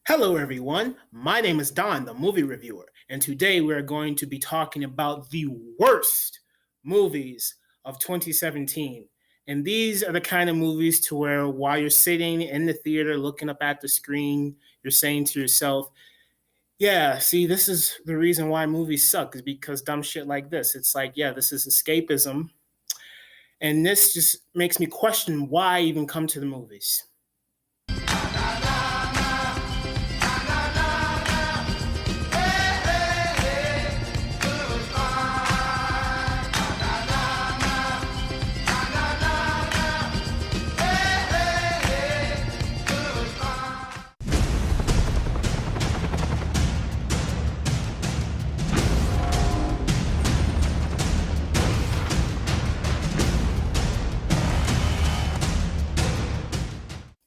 Hello, everyone. My name is Don, the movie reviewer, and today we're going to be talking about the worst movies of 2017. And these are the kind of movies to where while you're sitting in the theater looking up at the screen, you're saying to yourself, yeah, see, this is the reason why movies suck, is because dumb shit like this. It's like, yeah, this is escapism. And this just makes me question why I even come to the movies.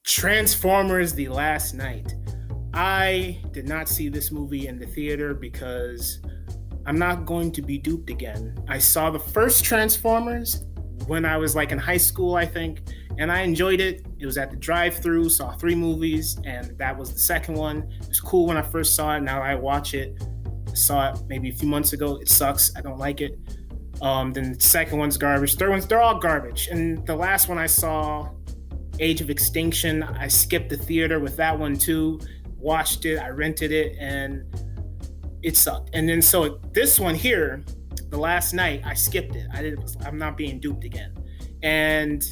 Transformers: The Last Night. I did not see this movie in the theater because I'm not going to be duped again. I saw the first Transformers when I was like in high school, I think, and I enjoyed it. It was at the drive-thru, saw 3 movies, and that was the second one. It was cool when I first saw it. Now I watch it. I saw it maybe a few months ago. It sucks. I don't like it. Then the second one's garbage. Third one's, they're all garbage. And the last one I saw, Age of Extinction, I skipped the theater with that one too. Watched it, I rented it, and it sucked. And then so this one here, The Last Night, I skipped it. I'm not being duped again. And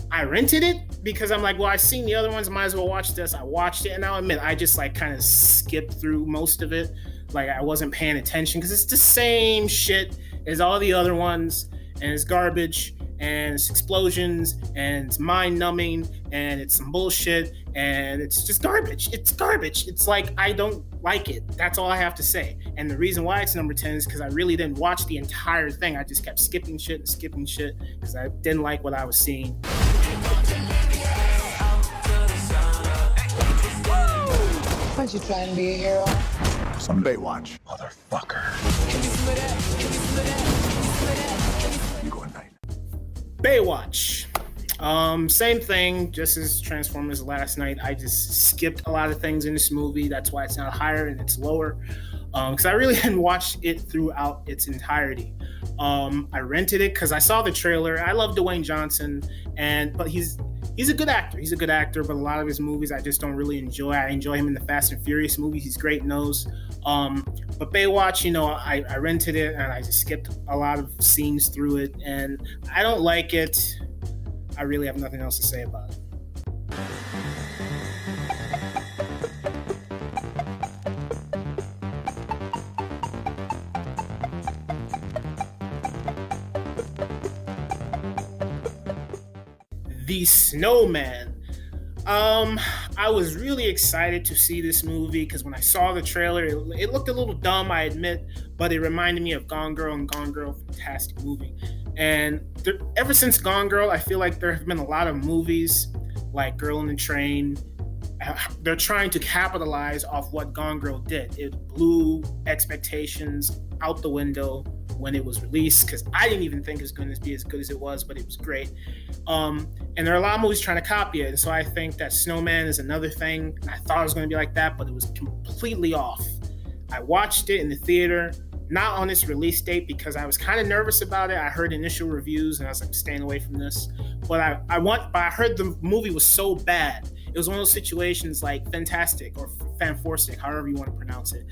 I rented it because I'm like, well, I've seen the other ones, might as well watch this. I watched it, and I'll admit, I just like kind of skipped through most of it. Like I wasn't paying attention because it's the same shit as all the other ones, and it's garbage, and it's explosions, and it's mind-numbing, and it's some bullshit, and it's just garbage. It's garbage. It's like, I don't like it. That's all I have to say. And the reason why it's number 10 is because I really didn't watch the entire thing. I just kept skipping shit because I didn't like what I was seeing. Aren't you trying to be a hero? Some Baywatch, motherfucker. You go at night. Baywatch. Same thing, just as Transformers: Last Night. I just skipped a lot of things in this movie. That's why it's not higher and it's lower. Because I really didn't watch it throughout its entirety. I rented it because I saw the trailer. I love Dwayne Johnson, but he's a good actor. He's a good actor, but a lot of his movies I just don't really enjoy. I enjoy him in the Fast and Furious movies. He's great in those. But Baywatch, I rented it and I just skipped a lot of scenes through it, and I don't like it. I really have nothing else to say about it. The Snowman. I was really excited to see this movie because when I saw the trailer, it looked a little dumb, I admit, but it reminded me of Gone Girl, and Gone Girl, fantastic movie. And ever since Gone Girl, I feel like there have been a lot of movies like Girl in the Train. They're trying to capitalize off what Gone Girl did. It blew expectations out the window when it was released, because I didn't even think it was going to be as good as it was, but it was great. And there are a lot of movies trying to copy it, and so I think that Snowman is another thing. I thought it was going to be like that, but it was completely off. I watched it in the theater, not on its release date, because I was kind of nervous about it. I heard initial reviews, and I was like, staying away from this. But I heard the movie was so bad. It was one of those situations like Fantastic or Fanforstic, however you want to pronounce it,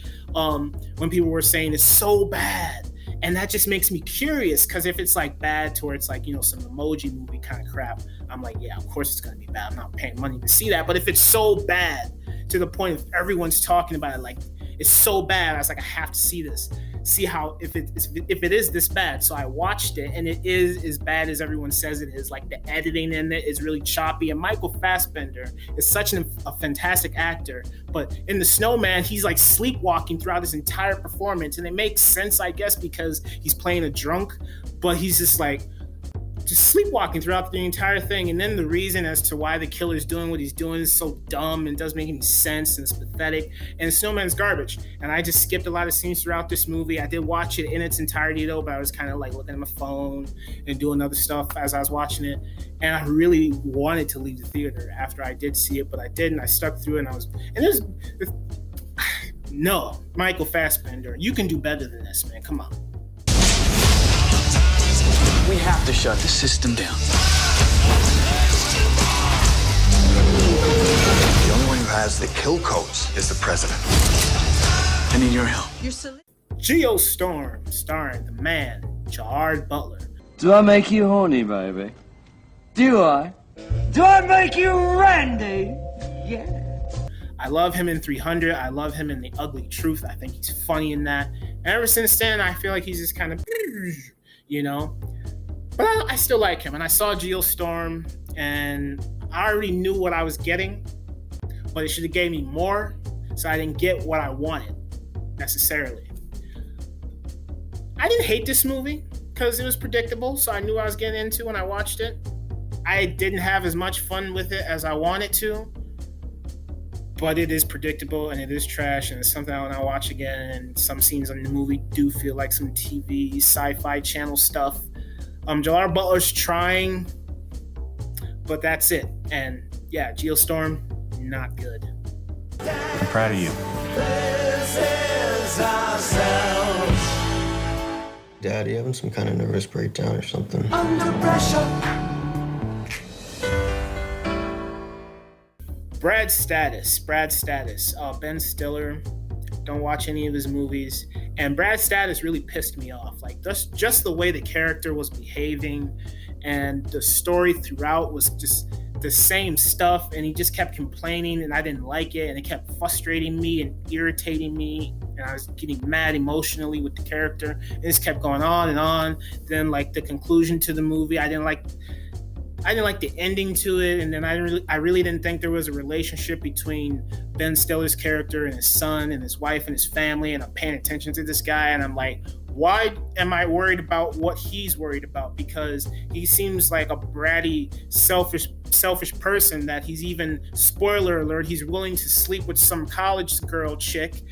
when people were saying it's so bad. And that just makes me curious, because if it's like bad towards like, some emoji movie kind of crap, I'm like, yeah, of course it's going to be bad. I'm not paying money to see that. But if it's so bad to the point of everyone's talking about it, like it's so bad, I was like, I have to see this. See how if it is this bad. So I watched it, and it is as bad as everyone says it is. Like the editing in it is really choppy, and Michael Fassbender is such a fantastic actor. But in The Snowman, he's like sleepwalking throughout his entire performance, and it makes sense, I guess, because he's playing a drunk. But he's just just sleepwalking throughout the entire thing. And then the reason as to why the killer's doing what he's doing is so dumb and doesn't make any sense and it's pathetic. And Snowman's garbage. And I just skipped a lot of scenes throughout this movie. I did watch it in its entirety though, but I was kind of like looking at my phone and doing other stuff as I was watching it. And I really wanted to leave the theater after I did see it, but I didn't. I stuck through it no, Michael Fassbender, you can do better than this, man. Come on. We have to shut the system down. The only one who has the kill codes is the president. I need your help. Geostorm, starring the man, Gerard Butler. Do I make you horny, baby? Do I? Do I make you randy? Yeah. I love him in 300. I love him in The Ugly Truth. I think he's funny in that. And ever since then, I feel like he's just kind of, you know. But I still like him. And I saw Geostorm, and I already knew what I was getting, but it should have gave me more, so I didn't get what I wanted necessarily. I didn't hate this movie because it was predictable, so I knew what I was getting into when I watched it. I didn't have as much fun with it as I wanted to, but it is predictable and it is trash, and it's something I want to watch again. And some scenes in the movie do feel like some TV sci-fi channel stuff. Gerard Butler's trying, but that's it. And yeah, Geostorm, not good. I'm proud of you. Dad, you having some kind of nervous breakdown or something? Under pressure. Brad Status. Ben Stiller. Don't watch any of his movies. And Brad Status really pissed me off. Like, just the way the character was behaving and the story throughout was just the same stuff. And he just kept complaining and I didn't like it. And it kept frustrating me and irritating me. And I was getting mad emotionally with the character. And this kept going on and on. Then, like, the conclusion to the movie, I didn't like the ending to it, and then I really didn't think there was a relationship between Ben Stiller's character and his son and his wife and his family, and I'm paying attention to this guy, and I'm like, why am I worried about what he's worried about? Because he seems like a bratty, selfish person that he's even, spoiler alert, he's willing to sleep with some college girl chick,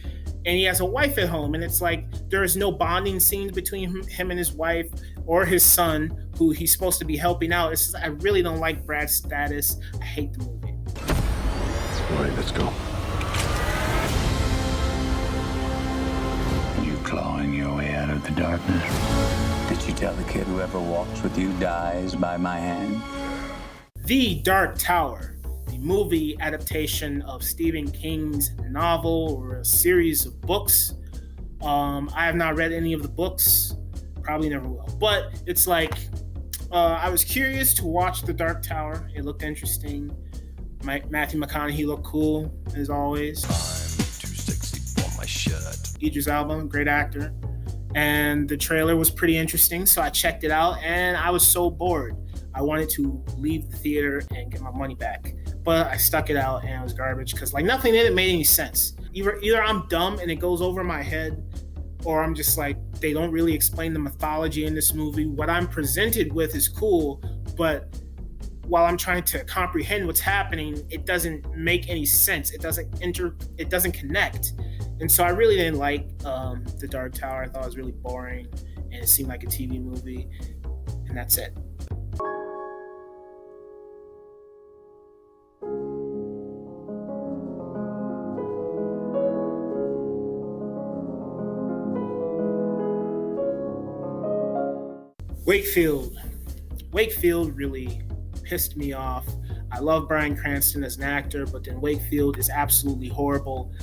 and he has a wife at home, and it's like there is no bonding scenes between him and his wife or his son, who he's supposed to be helping out. It's just, I really don't like Brad Status. I hate the movie. All right, let's go. You clawing your way out of the darkness? Did you tell the kid whoever walks with you dies by my hand? The Dark Tower, the movie adaptation of Stephen King's novel or a series of books. I have not read any of the books. Probably never will. But it's like, I was curious to watch The Dark Tower. It looked interesting. Matthew McConaughey looked cool, as always. I'm too sexy for my shirt. Idris Elba, great actor. And the trailer was pretty interesting, so I checked it out, and I was so bored. I wanted to leave the theater and get my money back. But I stuck it out, and it was garbage, because like nothing in it made any sense. Either I'm dumb and it goes over my head, or I'm just like, they don't really explain the mythology in this movie. What I'm presented with is cool, but while I'm trying to comprehend what's happening, it doesn't make any sense. It doesn't connect. And so I really didn't like The Dark Tower. I thought it was really boring, and it seemed like a TV movie, and that's it. Wakefield really pissed me off. I love Bryan Cranston as an actor, but then Wakefield is absolutely horrible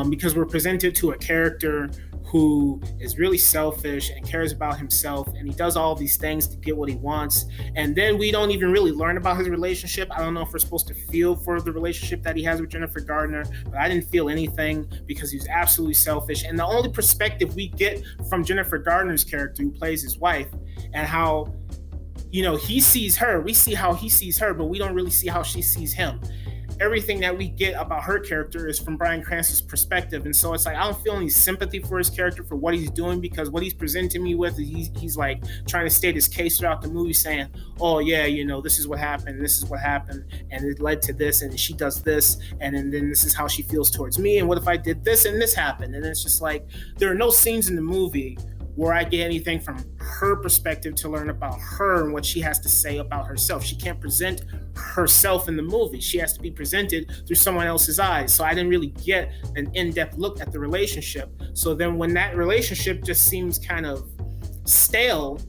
because we're presented to a character who is really selfish and cares about himself, and he does all these things to get what he wants, and then we don't even really learn about his relationship. I don't know if we're supposed to feel for the relationship that he has with Jennifer Gardner, but I didn't feel anything because he's absolutely selfish. And the only perspective we get from Jennifer Gardner's character, who plays his wife, and how, you know, he sees her, we see how he sees her, but we don't really see how she sees him. everything that we get about her character is from Bryan Cranston's perspective. And so it's like, I don't feel any sympathy for his character for what he's doing, because what he's presenting me with is he's like trying to state his case throughout the movie, saying, oh yeah, this is what happened, and it led to this, and she does this, and then this is how she feels towards me, and what if I did this and this happened? And it's just like, there are no scenes in the movie where I get anything from her perspective to learn about her and what she has to say about herself. She can't present herself in the movie. She has to be presented through someone else's eyes. So I didn't really get an in-depth look at the relationship. So then when that relationship just seems kind of stale,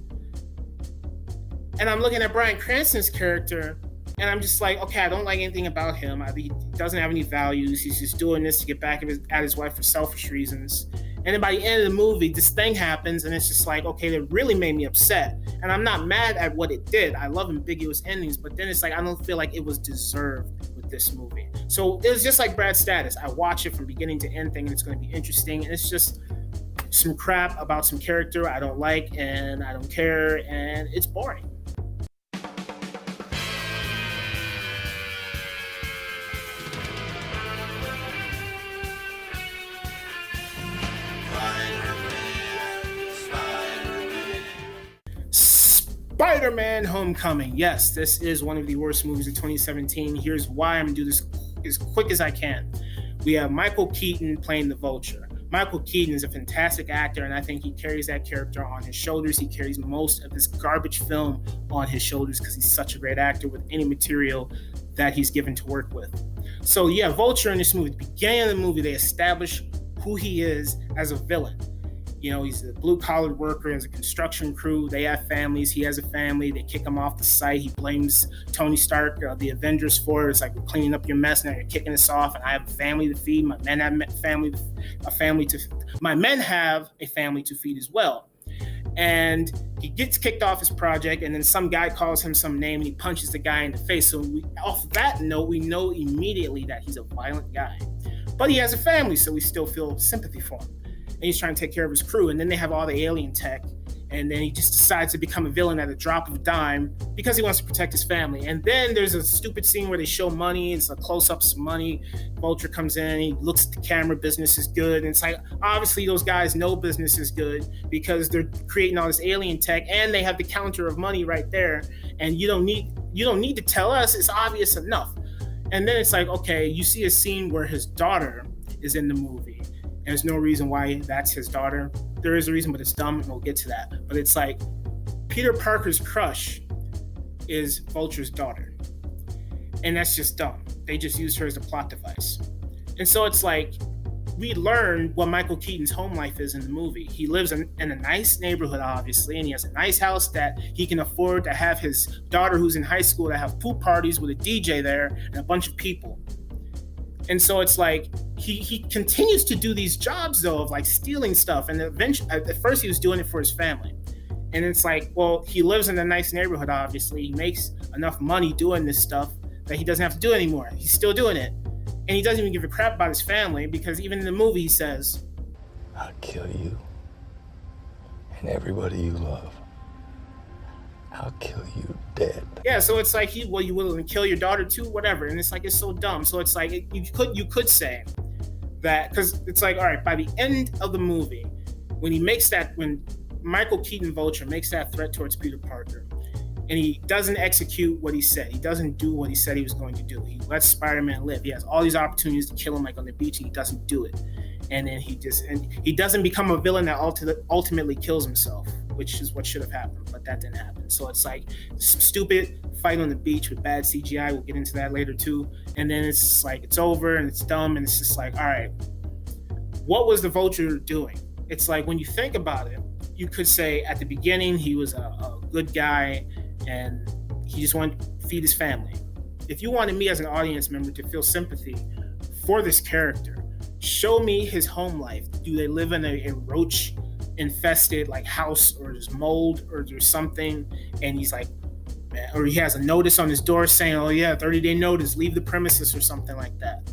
and I'm looking at Bryan Cranston's character, and I'm just like, okay, I don't like anything about him. He doesn't have any values. He's just doing this to get back at his wife for selfish reasons. And then by the end of the movie, this thing happens, and it's just like, okay, that really made me upset. And I'm not mad at what it did. I love ambiguous endings, but then it's like, I don't feel like it was deserved with this movie. So it was just like Brad's status. I watch it from beginning to end thinking it's going to be interesting, and it's just some crap about some character I don't like, and I don't care, and it's boring. Spiderman Homecoming. Yes, this is one of the worst movies of 2017. Here's why. I'm going to do this as quick as I can. We have Michael Keaton playing the Vulture. Michael Keaton is a fantastic actor, and I think he carries that character on his shoulders. He carries most of this garbage film on his shoulders because he's such a great actor with any material that he's given to work with. So yeah, Vulture in this movie, at the beginning of the movie, they establish who he is as a villain. He's a blue-collar worker, has a construction crew. They have families. He has a family. They kick him off the site. He blames Tony Stark, the Avengers, for it. It's like, we're cleaning up your mess. Now you're kicking us off, and I have a family to feed. My men have a family to feed as well. And he gets kicked off his project, and then some guy calls him some name, and he punches the guy in the face. So off that note, we know immediately that he's a violent guy. But he has a family, so we still feel sympathy for him. And he's trying to take care of his crew, and then they have all the alien tech, and then he just decides to become a villain at a drop of a dime because he wants to protect his family. And then there's a stupid scene where they show money. It's a close-ups of money. Vulture comes in, he looks at the camera, business is good. And it's like, obviously those guys know business is good because they're creating all this alien tech, and they have the counter of money right there. And you don't need to tell us, it's obvious enough. And then it's like, okay, you see a scene where his daughter is in the movie. There's no reason why that's his daughter. There is a reason, but it's dumb, and we'll get to that. But it's like, Peter Parker's crush is Vulture's daughter. And that's just dumb. They just used her as a plot device. And so it's like, we learn what Michael Keaton's home life is in the movie. He lives in a nice neighborhood, obviously, and he has a nice house that he can afford to have his daughter, who's in high school, to have pool parties with a DJ there and a bunch of people. And so it's like, he continues to do these jobs, though, of like stealing stuff. And eventually, at first he was doing it for his family. And it's like, well, he lives in a nice neighborhood, obviously. He makes enough money doing this stuff that he doesn't have to do it anymore. He's still doing it. And he doesn't even give a crap about his family, because even in the movie he says, I'll kill you and everybody you love. I'll kill you dead. Yeah, so it's like, you willing to kill your daughter too? Whatever. And it's like, it's so dumb. So it's like, you could say that, because it's like, all right, by the end of the movie, when Michael Keaton Vulture makes that threat towards Peter Parker, and he doesn't execute what he said, he doesn't do what he said he was going to do. He lets Spider-Man live. He has all these opportunities to kill him, like on the beach, and he doesn't do it. And then he doesn't become a villain that ultimately kills himself, which is what should have happened, but that didn't happen. So it's like, some stupid fight on the beach with bad CGI. We'll get into that later too. And then it's just like, it's over and it's dumb, and it's just like, all right, what was the Vulture doing? It's like, when you think about it, you could say at the beginning he was a good guy and he just wanted to feed his family. If you wanted me as an audience member to feel sympathy for this character, show me his home life. Do they live in a roach infested like house, or there's mold, or there's something, and he's like, or he has a notice on his door saying, oh yeah, 30-day notice, leave the premises, or something like that.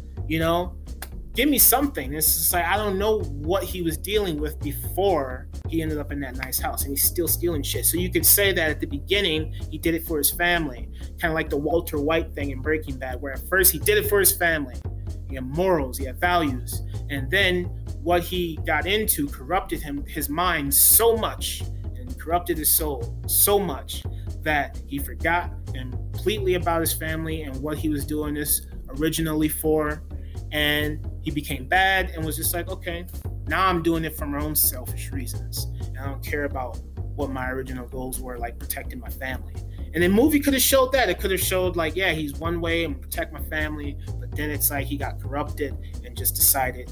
give me something. It's just like, I don't know what he was dealing with before he ended up in that nice house, and he's still stealing shit. So you could say that at the beginning, he did it for his family, kind of like the Walter White thing in Breaking Bad, where at first he did it for his family. He had morals, he had values, and then what he got into corrupted his mind so much, and corrupted his soul so much that he forgot completely about his family and what he was doing this originally for, and he became bad and was just like, okay, now I'm doing it for my own selfish reasons, and I don't care about what my original goals were, like protecting my family. And the movie could have showed that. It could have showed like, yeah, he's one way and protect my family, but then it's like he got corrupted and just decided,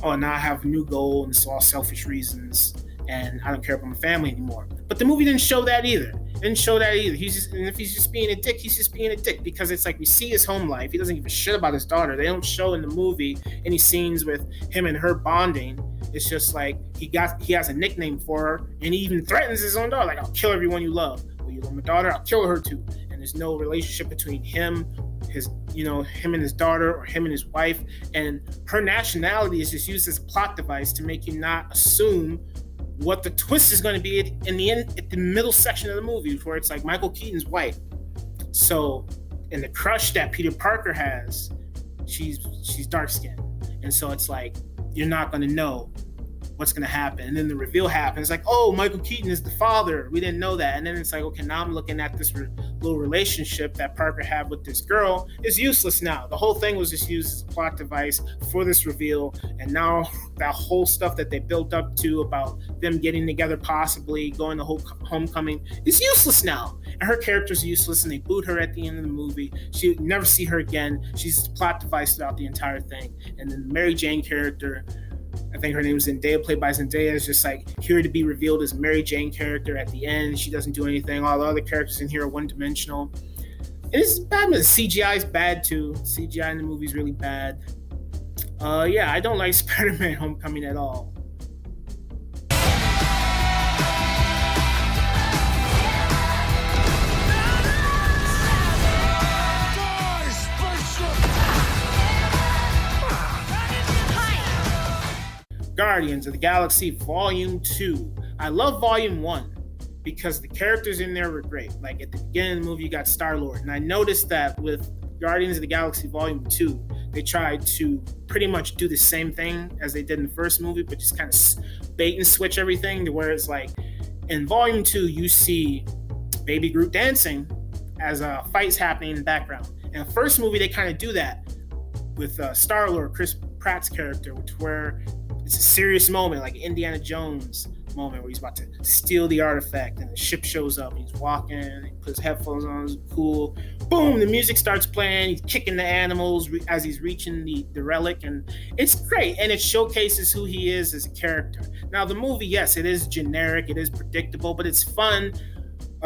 oh, now I have a new goal and it's all selfish reasons and I don't care about my family anymore. But the movie didn't show that either. And if he's just being a dick, he's just being a dick, because it's like we see his home life. He doesn't give a shit about his daughter. They don't show in the movie any scenes with him and her bonding. It's just like he has a nickname for her, and he even threatens his own daughter, like, I'll kill everyone you love. Well, you love my daughter, I'll kill her too. And there's no relationship between him and his daughter, or him and his wife. And her nationality is just used as a plot device to make you not assume what the twist is going to be in the end, at the middle section of the movie, where it's like Michael Keaton's white. So, and the crush that Peter Parker has, she's dark skinned, and so it's like you're not going to know what's going to happen. And then the reveal happens, like, oh, Michael Keaton is the father. We didn't know that. And then it's like, okay, now I'm looking at this little relationship that Parker had with this girl is useless now. The whole thing was just used as a plot device for this reveal. And now that whole stuff that they built up to about them getting together, possibly going to Homecoming, is useless now. And her character's useless, and they boot her at the end of the movie. You never see her again. She's a plot device throughout the entire thing. And then the Mary Jane character, I think her name is Zendaya, played by Zendaya, is just like here to be revealed as a Mary Jane character at the end. She doesn't do anything. All the other characters in here are one-dimensional. And it's bad, but the CGI is bad too. CGI in the movie is really bad. Yeah, I don't like Spider-Man Homecoming at all. Guardians of the Galaxy Volume 2. I love Volume 1 because the characters in there were great. Like at the beginning of the movie, you got Star-Lord. And I noticed that with Guardians of the Galaxy Volume 2, they tried to pretty much do the same thing as they did in the first movie, but just kind of bait and switch everything to where it's like, in Volume 2, you see Baby Groot dancing as fights happening in the background. In the first movie, they kind of do that with Star-Lord, Chris Pratt's character, where it's a serious moment, like Indiana Jones moment, where he's about to steal the artifact and the ship shows up and he's walking and he puts headphones on, it's cool. Boom, the music starts playing, he's kicking the animals as he's reaching the relic, and it's great, and it showcases who he is as a character. Now the movie, yes, it is generic, it is predictable, but it's fun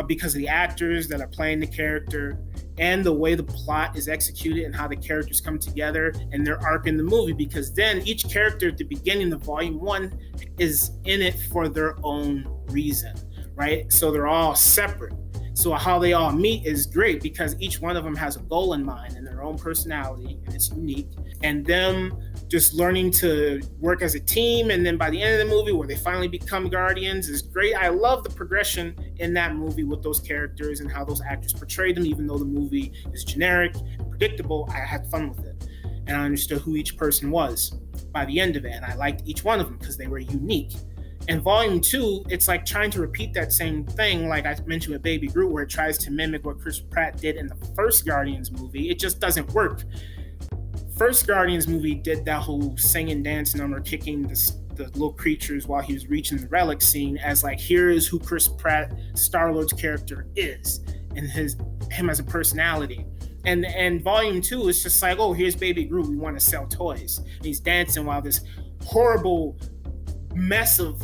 because of the actors that are playing the character and the way the plot is executed and how the characters come together and their arc in the movie, because then each character at the beginning of Volume 1 is in it for their own reason, right? So they're all separate. So how they all meet is great because each one of them has a goal in mind and their own personality, and it's unique. And them just learning to work as a team, and then by the end of the movie where they finally become Guardians is great. I love the progression in that movie with those characters and how those actors portrayed them. Even though the movie is generic and predictable, I had fun with it, and I understood who each person was by the end of it, and I liked each one of them because they were unique. In Volume 2, it's like trying to repeat that same thing, like I mentioned with Baby Groot, where it tries to mimic what Chris Pratt did in the first Guardians movie. It just doesn't work. First Guardians movie did that whole sing and dance number, kicking the little creatures while he was reaching the relic scene, as like, here is who Chris Pratt, Star-Lord's character, is, and him as a personality. And Volume 2 is just like, oh, here's Baby Groot, we want to sell toys. And he's dancing while this horrible mess of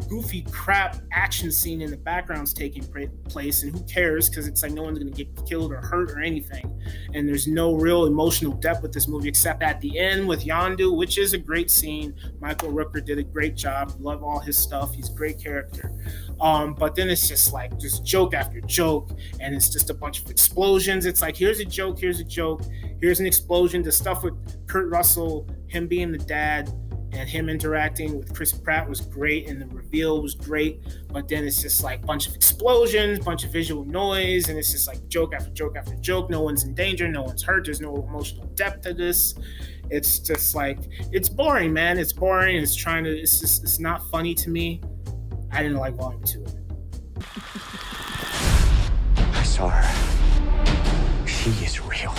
goofy crap action scene in the background's taking place, and who cares, because it's like no one's going to get killed or hurt or anything, and there's no real emotional depth with this movie except at the end with Yondu, which is a great scene. Michael Rooker did a great job. Love all his stuff. He's a great character. But then it's just like just joke after joke, and it's just a bunch of explosions. It's like here's a joke, here's an explosion. The stuff with Kurt Russell, him being the dad, and him interacting with Chris Pratt was great, and the reveal was great. But then it's just like a bunch of explosions, bunch of visual noise, and it's just like joke after joke after joke. No one's in danger, no one's hurt. There's no emotional depth to this. It's just like, it's boring, man. It's boring. It's not funny to me. I didn't like Volume 2. I saw her. She is real.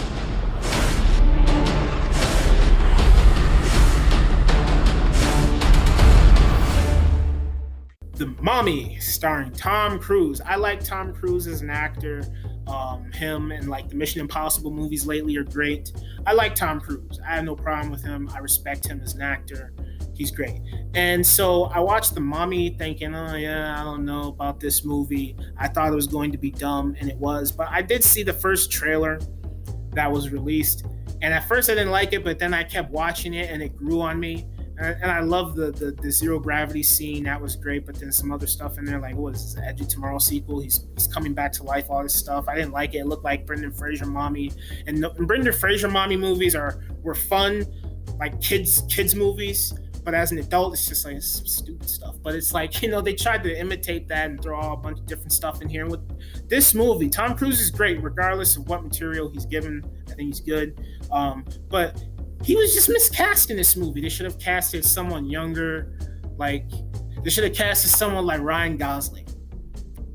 The Mummy, starring Tom Cruise. I like Tom Cruise as an actor. Him and like the Mission Impossible movies lately are great. I like Tom Cruise. I have no problem with him. I respect him as an actor. He's great. And so I watched The Mummy thinking, oh yeah, I don't know about this movie. I thought it was going to be dumb, and it was. But I did see the first trailer that was released. And at first I didn't like it, but then I kept watching it and it grew on me. And I love the zero gravity scene. That was great. But then some other stuff in there, like, what is this, Edge of Tomorrow sequel? He's coming back to life, all this stuff. I didn't like it. It looked like Brendan Fraser Mommy. And Brendan Fraser Mommy movies were fun, like kids movies. But as an adult, it's just like stupid stuff. But it's like, they tried to imitate that and throw a bunch of different stuff in here. And with this movie, Tom Cruise is great, regardless of what material he's given. I think he's good. But he was just miscast in this movie. They should have casted someone younger. Like, they should have casted someone like Ryan Gosling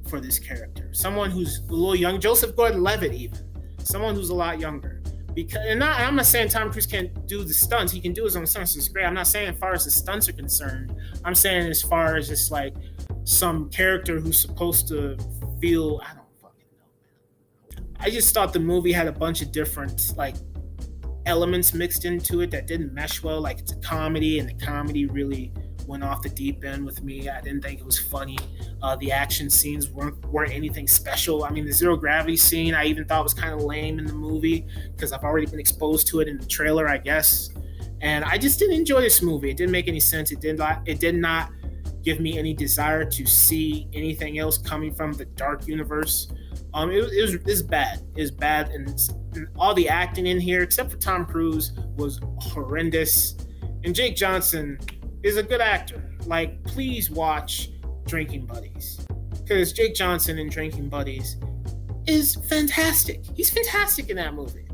for this character. Someone who's a little young. Joseph Gordon-Levitt even. Someone who's a lot younger. I'm not saying Tom Cruise can't do the stunts. He can do his own stunts. It's great. I'm not saying as far as the stunts are concerned. I'm saying as far as just like some character who's supposed to feel, I don't fucking know, man. I just thought the movie had a bunch of different like elements mixed into it that didn't mesh well. Like, it's a comedy, and the comedy really went off the deep end with me. I didn't think it was funny. The action scenes weren't anything special. I mean, the zero gravity scene I even thought was kind of lame in the movie because I've already been exposed to it in the trailer, I guess. And I just didn't enjoy this movie. It didn't make any sense. It did not give me any desire to see anything else coming from the dark universe. It was bad. It was bad, and all the acting in here, except for Tom Cruise, was horrendous. And Jake Johnson is a good actor. Like, please watch Drinking Buddies, because Jake Johnson in Drinking Buddies is fantastic. He's fantastic in that movie,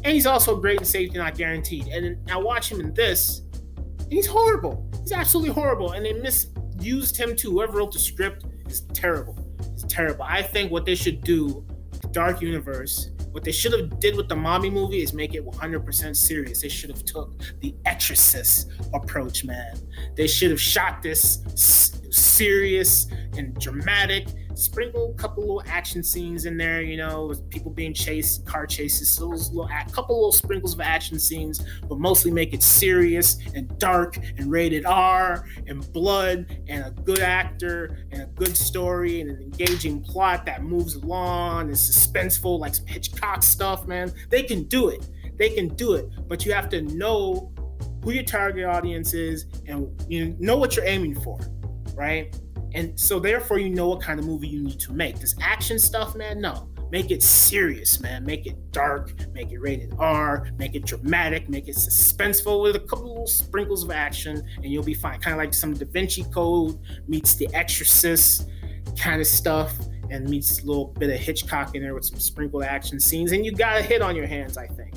and he's also great in Safety Not Guaranteed. And I watch him in this, and he's horrible. He's absolutely horrible, and they misused him too. Whoever wrote the script is terrible. It's terrible. I think what they should do with the Dark Universe, what they should have did with the Mommy movie, is make it 100% serious. They should have took the Exorcist approach, man. They should have shot this serious and dramatic, sprinkle a couple little action scenes in there, with people being chased, car chases, those couple little sprinkles of action scenes, but mostly make it serious and dark and rated R and blood and a good actor and a good story and an engaging plot that moves along and is suspenseful, like some Hitchcock stuff, man. They can do it. But you have to know who your target audience is and know what you're aiming for, right? And so therefore, what kind of movie you need to make. This action stuff, man, no. Make it serious, man. Make it dark. Make it rated R. Make it dramatic. Make it suspenseful with a couple little sprinkles of action, and you'll be fine. Kind of like some Da Vinci Code meets The Exorcist kind of stuff, and meets a little bit of Hitchcock in there with some sprinkled action scenes, and you got a hit on your hands, I think.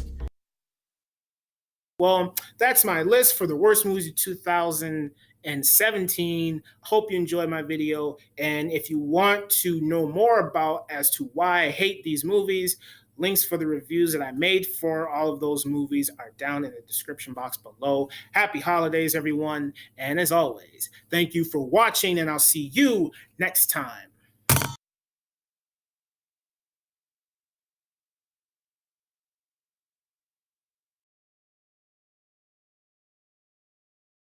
Well, that's my list for the worst movies of 2017. Hope you enjoyed my video. And if you want to know more about as to why I hate these movies, links for the reviews that I made for all of those movies are down in the description box below. Happy holidays, everyone. And as always, thank you for watching, and I'll see you next time.